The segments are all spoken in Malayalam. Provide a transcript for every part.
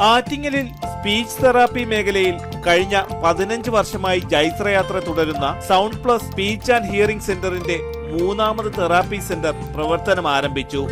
ആറ്റിങ്ങലിൽ സ്പീച്ച് തെറാപ്പി മേഖലയിൽ കഴിഞ്ഞ 15 വർഷമായി ജൈത്രയാത്ര തുടരുന്ന sound plus speech and hearing സെന്ററിന്റെ 3ാമത് തെറാപ്പി സെന്റർ പ്രവർത്തനം ആരംഭിച്ചു.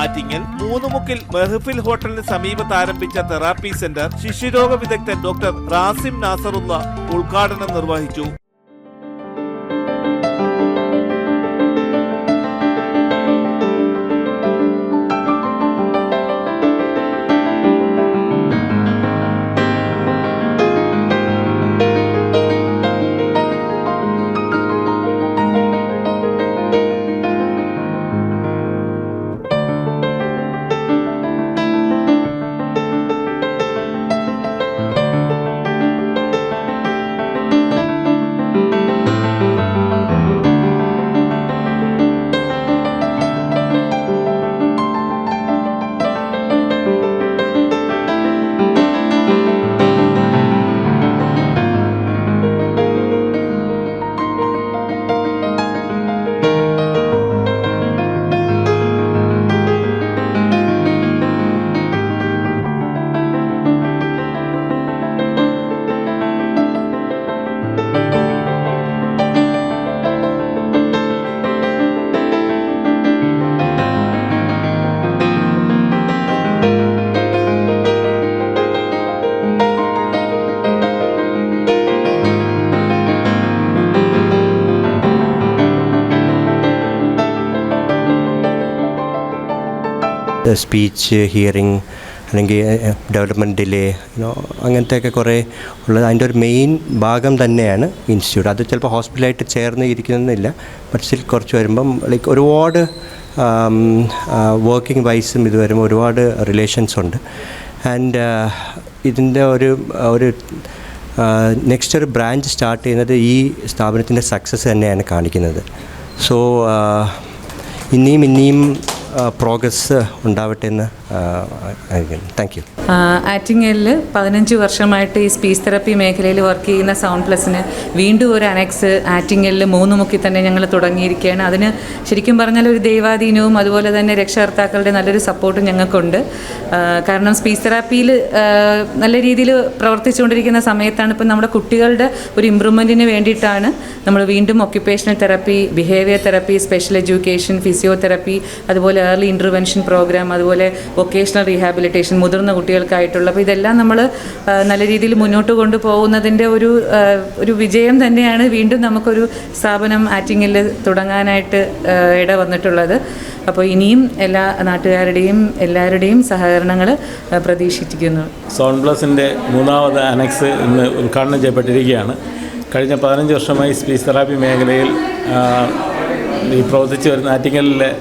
ആറ്റിങ്ങൽ മൂന്നുമുക്കിൽ മെഹഫിൽ ഹോട്ടലിന് സമീപത്ത് ആരംഭിച്ച തെറാപ്പി സെന്റർ ശിശുരോഗ വിദഗ്ധൻ ഡോക്ടർ റാസിം നാസറുള്ള ഉദ്ഘാടനം നിർവഹിച്ചു. സ്പീച്ച് ഹിയറിംഗ് അല്ലെങ്കിൽ ഡെവലപ്മെൻറ്റ് ഡിലേ അങ്ങനത്തെയൊക്കെ കുറേ ഉള്ളത് അതിൻ്റെ ഒരു മെയിൻ ഭാഗം തന്നെയാണ് ഇൻസ്റ്റിറ്റ്യൂട്ട്. അത് ചിലപ്പോൾ ഹോസ്പിറ്റലായിട്ട് ചേർന്ന് ഇരിക്കുന്നില്ല, ബട്ട് സ്റ്റിൽ കുറച്ച് വരുമ്പം ലൈക്ക് ഒരുപാട് വർക്കിംഗ് വൈസും ഇത് വരുമ്പോൾ ഒരുപാട് റിലേഷൻസ് ഉണ്ട്. ആൻഡ് ഇതിൻ്റെ ഒരു നെക്സ്റ്റ് ഒരു ബ്രാഞ്ച് സ്റ്റാർട്ട് ചെയ്യുന്നത് ഈ സ്ഥാപനത്തിൻ്റെ സക്സസ് തന്നെയാണ് കാണിക്കുന്നത്. സോ ഇനിയും പ്രോഗ്രസ് ഉണ്ടാവട്ടെ എന്ന് താങ്ക് യു. ആറ്റിങ്ങലിൽ 15 വർഷമായിട്ട് ഈ സ്പീച്ച് തെറാപ്പി മേഖലയിൽ വർക്ക് ചെയ്യുന്ന സൗണ്ട് പ്ലസിന് വീണ്ടും ഒരു അനക്സ് ആറ്റിങ്ങലിൽ മൂന്നുമുക്കിൽ തന്നെ ഞങ്ങൾ തുടങ്ങിയിരിക്കുകയാണ്. അതിന് ശരിക്കും പറഞ്ഞാൽ ഒരു ദൈവാധീനവും അതുപോലെ തന്നെ രക്ഷകർത്താക്കളുടെ നല്ലൊരു സപ്പോർട്ടും ഞങ്ങൾക്കുണ്ട്. കാരണം സ്പീച്ച് തെറാപ്പിയിൽ നല്ല രീതിയിൽ പ്രവർത്തിച്ചുകൊണ്ടിരിക്കുന്ന സമയത്താണ് ഇപ്പം നമ്മുടെ കുട്ടികളുടെ ഒരു ഇമ്പ്രൂവ്മെൻറ്റിന് വേണ്ടിയിട്ടാണ് നമ്മൾ വീണ്ടും occupational therapy, behaviour therapy, special education, physiotherapy, അതുപോലെ ഏർലി ഇൻ്റർവെൻഷൻ പ്രോഗ്രാം, അതുപോലെ വൊക്കേഷണൽ റീഹാബിലിറ്റേഷൻ മുതിർന്ന കുട്ടികൾക്കായിട്ടുള്ള. അപ്പോൾ ഇതെല്ലാം നമ്മൾ നല്ല രീതിയിൽ മുന്നോട്ട് കൊണ്ടുപോകുന്നതിൻ്റെ ഒരു വിജയം തന്നെയാണ് വീണ്ടും നമുക്കൊരു സ്ഥാപനം ആറ്റിങ്ങലിൽ തുടങ്ങാനായിട്ട് ഇട വന്നിട്ടുള്ളത്. അപ്പോൾ ഇനിയും എല്ലാ നാട്ടുകാരുടെയും എല്ലാവരുടെയും സഹകരണങ്ങൾ പ്രതീക്ഷിക്കുന്നു. സൗണ്ട് പ്ലസിൻ്റെ 3ാമത് അനക്സ് ഇന്ന് ഉദ്ഘാടനം ചെയ്യപ്പെട്ടിരിക്കുകയാണ്. കഴിഞ്ഞ 15 വർഷമായി സ്പീച്ച് തെറാപ്പി മേഖലയിൽ ഈ പ്രവർത്തിച്ചു വരുന്ന ആറ്റിങ്ങലിലെ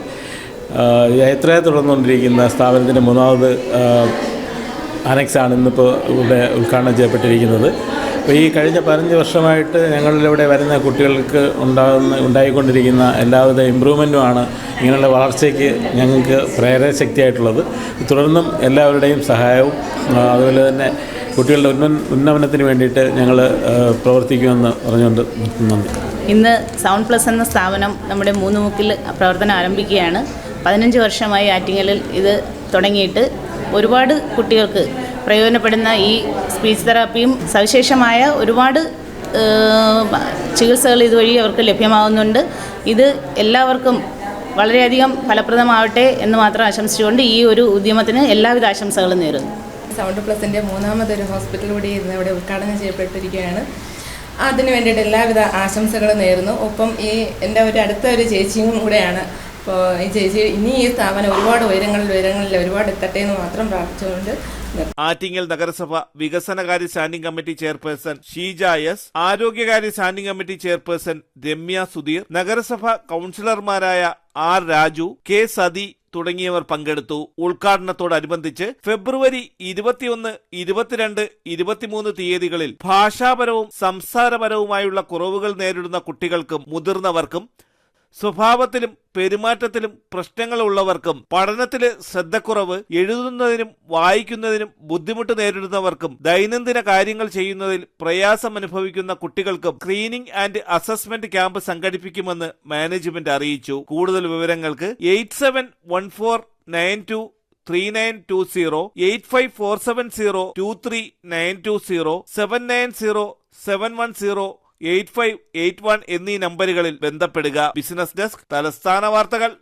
യാത്രയെ തുടർന്നുകൊണ്ടിരിക്കുന്ന സ്ഥാപനത്തിൻ്റെ 3ാമത് അനക്സാണ് ഇന്നിപ്പോൾ ഇവിടെ ഉദ്ഘാടനം ചെയ്യപ്പെട്ടിരിക്കുന്നത്. അപ്പോൾ ഈ കഴിഞ്ഞ 15 വർഷമായിട്ട് ഞങ്ങളിവിടെ വരുന്ന കുട്ടികൾക്ക് ഉണ്ടായിക്കൊണ്ടിരിക്കുന്ന എല്ലാവിധ ഇമ്പ്രൂവ്മെൻറ്റുമാണ് ഇങ്ങനെയുള്ള വളർച്ചയ്ക്ക് ഞങ്ങൾക്ക് പ്രേരകശക്തിയായിട്ടുള്ളത്. തുടർന്നും എല്ലാവരുടെയും സഹായവും അതുപോലെ തന്നെ കുട്ടികളുടെ ഉന്നമനത്തിന് വേണ്ടിയിട്ട് ഞങ്ങൾ പ്രവർത്തിക്കുമെന്ന് പറഞ്ഞുകൊണ്ട് നന്ദി. ഇന്ന് സൗണ്ട് പ്ലസ് എന്ന സ്ഥാപനം നമ്മുടെ മൂന്നുമുക്കിൽ പ്രവർത്തനം ആരംഭിക്കുകയാണ്. 15 വർഷമായി ആറ്റിങ്ങലിൽ ഇത് തുടങ്ങിയിട്ട് ഒരുപാട് കുട്ടികൾക്ക് പ്രയോജനപ്പെടുന്ന ഈ സ്പീച്ച് തെറാപ്പിയും സവിശേഷമായ ഒരുപാട് ചികിത്സകൾ ഇതുവഴി അവർക്ക് ലഭ്യമാകുന്നുണ്ട്. ഇത് എല്ലാവർക്കും വളരെയധികം ഫലപ്രദമാവട്ടെ എന്ന് മാത്രം ആശംസിച്ചുകൊണ്ട് ഈ ഒരു ഉദ്യമത്തിന് എല്ലാവിധ ആശംസകളും നേരുന്നു. സൗണ്ട് പ്ലസിൻ്റെ മൂന്നാമതൊരു ഹോസ്പിറ്റൽ കൂടി ഇന്ന് ഇവിടെ ഉദ്ഘാടനം ചെയ്യപ്പെട്ടിരിക്കുകയാണ്. അതിന് വേണ്ടിയിട്ട് എല്ലാവിധ ആശംസകളും നേരുന്നു. ഒപ്പം ഈ എൻ്റെ അടുത്ത ഒരു ചേച്ചിയും കൂടെയാണ്. അപ്പോൾ ഈ ചേച്ചി ഇനി ഈ സ്ഥാപനം ഒരുപാട് ഉയരങ്ങളിൽ ഒരുപാട് എത്തട്ടെ എന്ന് മാത്രം പ്രാർത്ഥിച്ചുകൊണ്ട് ആറ്റിങ്ങൽ നഗരസഭ വികസനകാര്യ standing committee chairperson Sheeja S, ആരോഗ്യകാര്യ standing committee chairperson Ramya Sudheer, നഗരസഭ കൗൺസിലർമാരായ ആർ രാജു, കെ സതി തുടങ്ങിയവർ പങ്കെടുത്തു. ഉദ്ഘാടനത്തോടനുബന്ധിച്ച് ഫെബ്രുവരി 21, 22, 23 തീയതികളിൽ ഭാഷാപരവും സംസാരപരവുമായുള്ള കുറവുകൾ നേരിടുന്ന കുട്ടികൾക്കും മുതിർന്നവർക്കും, സ്വഭാവത്തിലും പെരുമാറ്റത്തിലും പ്രശ്നങ്ങളുള്ളവർക്കും, പഠനത്തില് ശ്രദ്ധക്കുറവ്, എഴുതുന്നതിനും വായിക്കുന്നതിനും ബുദ്ധിമുട്ട് നേരിടുന്നവർക്കും, ദൈനംദിന കാര്യങ്ങൾ ചെയ്യുന്നതിൽ പ്രയാസം അനുഭവിക്കുന്ന കുട്ടികൾക്കും സ്ക്രീനിംഗ് ആൻഡ് അസസ്മെന്റ് ക്യാമ്പ് സംഘടിപ്പിക്കുമെന്ന് മാനേജ്മെന്റ് അറിയിച്ചു. കൂടുതൽ വിവരങ്ങൾക്ക് 8714923920, 8547023920, 7907108581 എന്നീ നമ്പറുകളിൽ ബന്ധപ്പെടുക. ബിസിനസ് ഡെസ്ക്, തലസ്ഥാന വാർത്തകൾ.